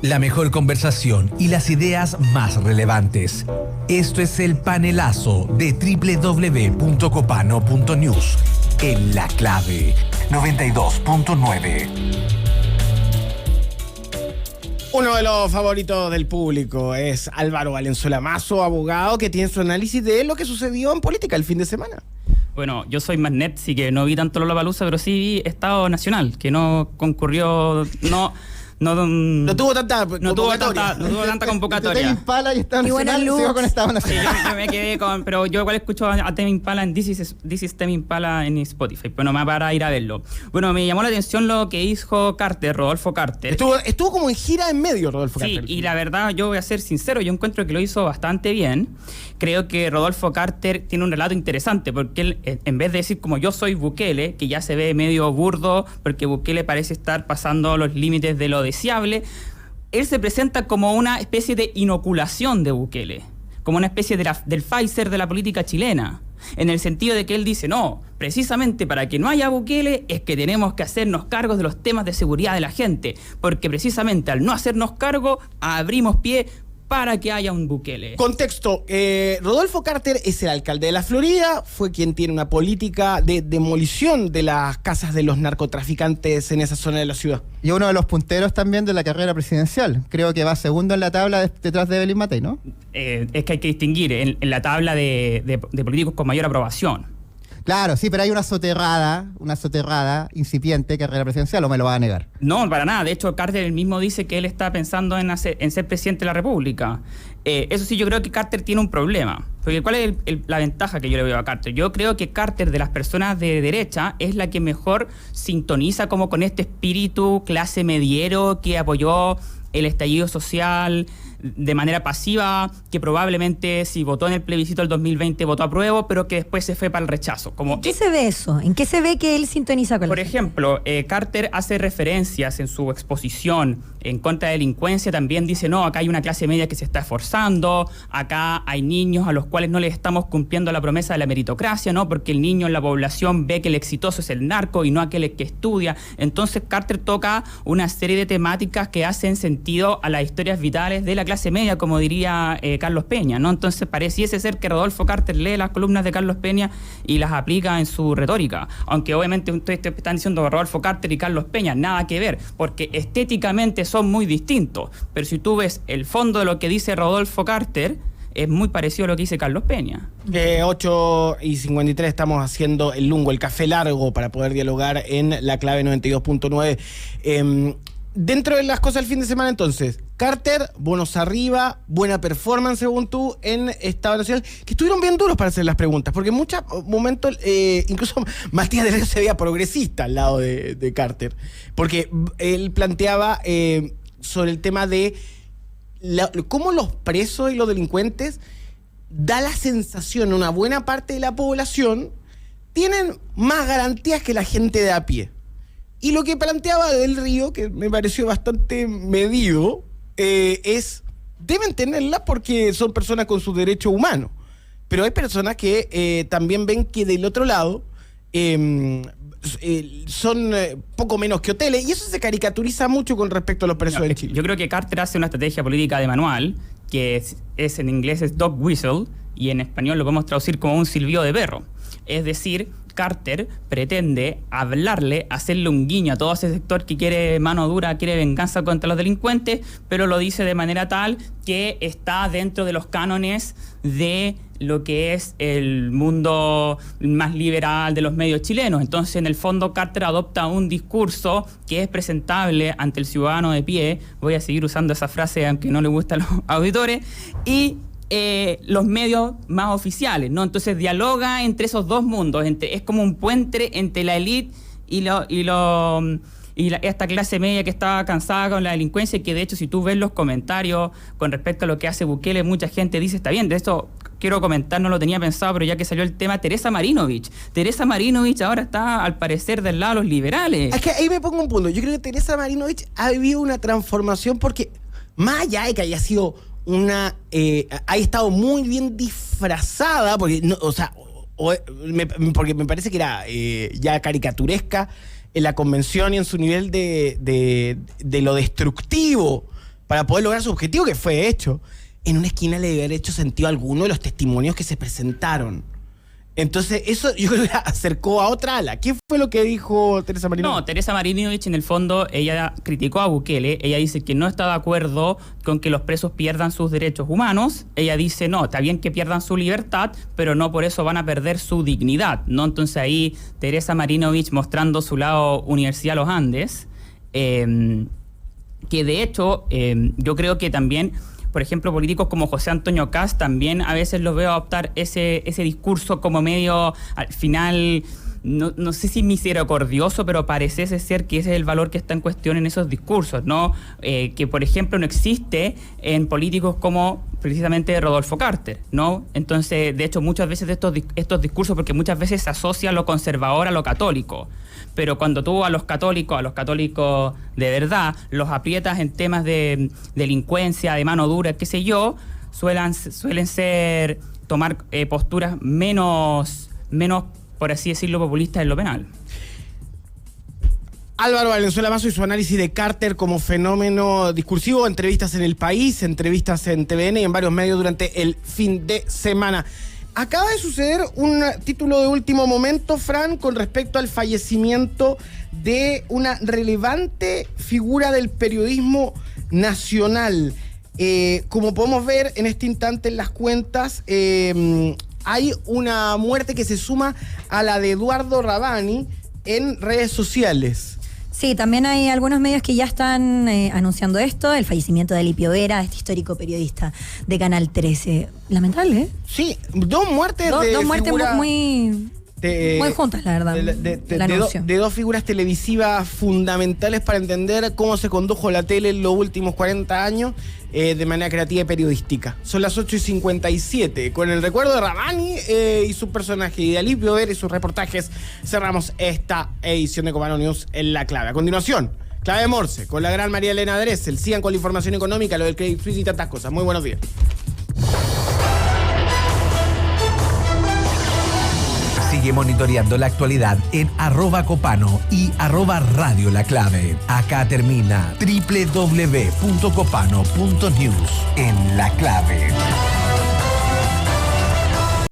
La mejor conversación y las ideas más relevantes. Esto es el panelazo de www.copano.news. En La Clave 92.9. Uno de los favoritos del público es Álvaro Valenzuela Mazo, abogado, que tiene su análisis de lo que sucedió en política el fin de semana. Bueno, yo soy más net, sí que no vi tanto Lollapalooza, pero sí vi Estado Nacional, que no concurrió, no tuvo tanta convocatoria. Tame Impala y Estado Nacional, sigo con Estado Nacional. Sí, yo me quedé con, pero yo igual escucho a Tame Impala en This is Tame Impala en Spotify, pero no me para ir a verlo. Bueno, me llamó la atención lo que hizo Carter, Rodolfo Carter. Estuvo como en gira en medio, Rodolfo Carter. Sí, y la verdad, yo voy a ser sincero, yo encuentro que lo hizo bastante bien. Creo que Rodolfo Carter tiene un relato interesante, porque él, en vez de decir como yo soy Bukele, que ya se ve medio burdo, porque Bukele parece estar pasando los límites de lo deseable, él se presenta como una especie de inoculación de Bukele, como una especie del Pfizer de la política chilena, en el sentido de que él dice, no, precisamente para que no haya Bukele es que tenemos que hacernos cargos de los temas de seguridad de la gente, porque precisamente al no hacernos cargo abrimos pie para que haya un Bukele. Contexto, Rodolfo Carter es el alcalde de la Florida, fue quien tiene una política de demolición de las casas de los narcotraficantes en esa zona de la ciudad. Y uno de los punteros también de la carrera presidencial. Creo que va segundo en la tabla detrás de Evelyn Matei, ¿no? Es que hay que distinguir en la tabla de políticos con mayor aprobación. Claro, sí, pero hay una soterrada incipiente carrera presidencial, ¿o me lo va a negar? No, para nada. De hecho, Carter él mismo dice que él está pensando en ser presidente de la República. Eso sí, yo creo que Carter tiene un problema. Porque ¿cuál es la ventaja que yo le veo a Carter? Yo creo que Carter, de las personas de derecha, es la que mejor sintoniza como con este espíritu clase mediero que apoyó el estallido social de manera pasiva, que probablemente si votó en el plebiscito del 2020 votó a prueba, pero que después se fue para el rechazo. ¿En qué se ve eso? ¿En qué se ve que él sintoniza con Por ejemplo, Carter hace referencias en su exposición en contra de la delincuencia, también dice, no, acá hay una clase media que se está esforzando, acá hay niños a los cuales no les estamos cumpliendo la promesa de la meritocracia, ¿no? Porque el niño en la población ve que el exitoso es el narco y no aquel que estudia. Entonces Carter toca una serie de temáticas que hacen sentido a las historias vitales de la clase media, como diría Carlos Peña, ¿no? Entonces pareciese ser que Rodolfo Carter lee las columnas de Carlos Peña y las aplica en su retórica, aunque obviamente ustedes están diciendo Rodolfo Carter y Carlos Peña, nada que ver, porque estéticamente son muy distintos, pero si tú ves el fondo de lo que dice Rodolfo Carter, es muy parecido a lo que dice Carlos Peña. 8:53 estamos haciendo el lungo, el café largo, para poder dialogar en La Clave 92.9. Dentro de las cosas del fin de semana, entonces, Carter, bonos arriba, buena performance según tú en Estado Nacional, que estuvieron bien duros para hacer las preguntas, porque en muchos momentos, incluso Matías Delgado se veía progresista al lado de Carter, porque él planteaba sobre el tema de cómo los presos y los delincuentes da la sensación, una buena parte de la población tienen más garantías que la gente de a pie. Y lo que planteaba Del Río, que me pareció bastante medido, es, deben tenerla porque son personas con su derecho humano. Pero hay personas que también ven que del otro lado son poco menos que hoteles, y eso se caricaturiza mucho con respecto a los presos en Chile. Yo creo que Carter hace una estrategia política de manual, que es en inglés es dog whistle, y en español lo podemos traducir como un silbido de perro. Es decir, Carter pretende hablarle, hacerle un guiño a todo ese sector que quiere mano dura, quiere venganza contra los delincuentes, pero lo dice de manera tal que está dentro de los cánones de lo que es el mundo más liberal de los medios chilenos. Entonces, en el fondo, Carter adopta un discurso que es presentable ante el ciudadano de pie. Voy a seguir usando esa frase aunque no le gusta a los auditores. Y los medios más oficiales, ¿no? Entonces dialoga entre esos dos mundos, es como un puente entre la élite y esta clase media que está cansada con la delincuencia, y que de hecho si tú ves los comentarios con respecto a lo que hace Bukele, mucha gente dice, está bien, de esto quiero comentar, no lo tenía pensado, pero ya que salió el tema, Teresa Marinovich ahora está al parecer del lado de los liberales. Es que ahí me pongo un punto, yo creo que Teresa Marinovich ha vivido una transformación, porque más allá de que haya sido ha estado muy bien disfrazada, porque no, porque me parece que era ya caricaturesca en la convención y en su nivel de lo destructivo para poder lograr su objetivo, que fue hecho. En una esquina le debe haber hecho sentido a alguno de los testimonios que se presentaron. Entonces, eso yo creo que acercó a otra ala. ¿Qué fue lo que dijo Teresa Marinovich? No, Teresa Marinovich, en el fondo, ella criticó a Bukele. Ella dice que no está de acuerdo con que los presos pierdan sus derechos humanos. Ella dice, no, está bien que pierdan su libertad, pero no por eso van a perder su dignidad, ¿no? Entonces ahí Teresa Marinovich mostrando su lado Universidad Los Andes, que de hecho yo creo que también, por ejemplo, políticos como José Antonio Kast también a veces los veo adoptar ese discurso como medio, al final, no sé si misericordioso, pero parece ser que ese es el valor que está en cuestión en esos discursos, ¿no? Que, por ejemplo, no existe en políticos como precisamente Rodolfo Carter, ¿no? Entonces, de hecho, muchas veces de estos discursos, porque muchas veces se asocia lo conservador a lo católico, pero cuando tú a los católicos de verdad, los aprietas en temas de delincuencia, de mano dura, qué sé yo, suelen ser tomar posturas menos, por así decirlo, populistas en lo penal. Álvaro Valenzuela Mazo y su análisis de Carter como fenómeno discursivo, entrevistas en El País, entrevistas en TVN y en varios medios durante el fin de semana. Acaba de suceder un título de último momento, Fran, con respecto al fallecimiento de una relevante figura del periodismo nacional. Como podemos ver en este instante en las cuentas, hay una muerte que se suma a la de Eduardo Rabani en redes sociales. Sí, también hay algunos medios que ya están anunciando esto, el fallecimiento de Alipio Vera, este histórico periodista de Canal 13. Lamentable, ¿eh? Sí, dos muertes dos muertes muy juntas, la verdad. De dos figuras televisivas fundamentales para entender cómo se condujo la tele en los últimos 40 años de manera creativa y periodística. Son las 8:57. Con el recuerdo de Rabani y su personaje, y de Alipio Vera y sus reportajes, cerramos esta edición de Copano News en La Clave. A continuación, Clave Morse, con la gran María Elena Dressel. Sigan con la información económica, lo del Credit Suisse y tantas cosas. Muy buenos días. Sigue monitoreando la actualidad en @Copano y @Radio La Clave. Acá termina www.copano.news en La Clave.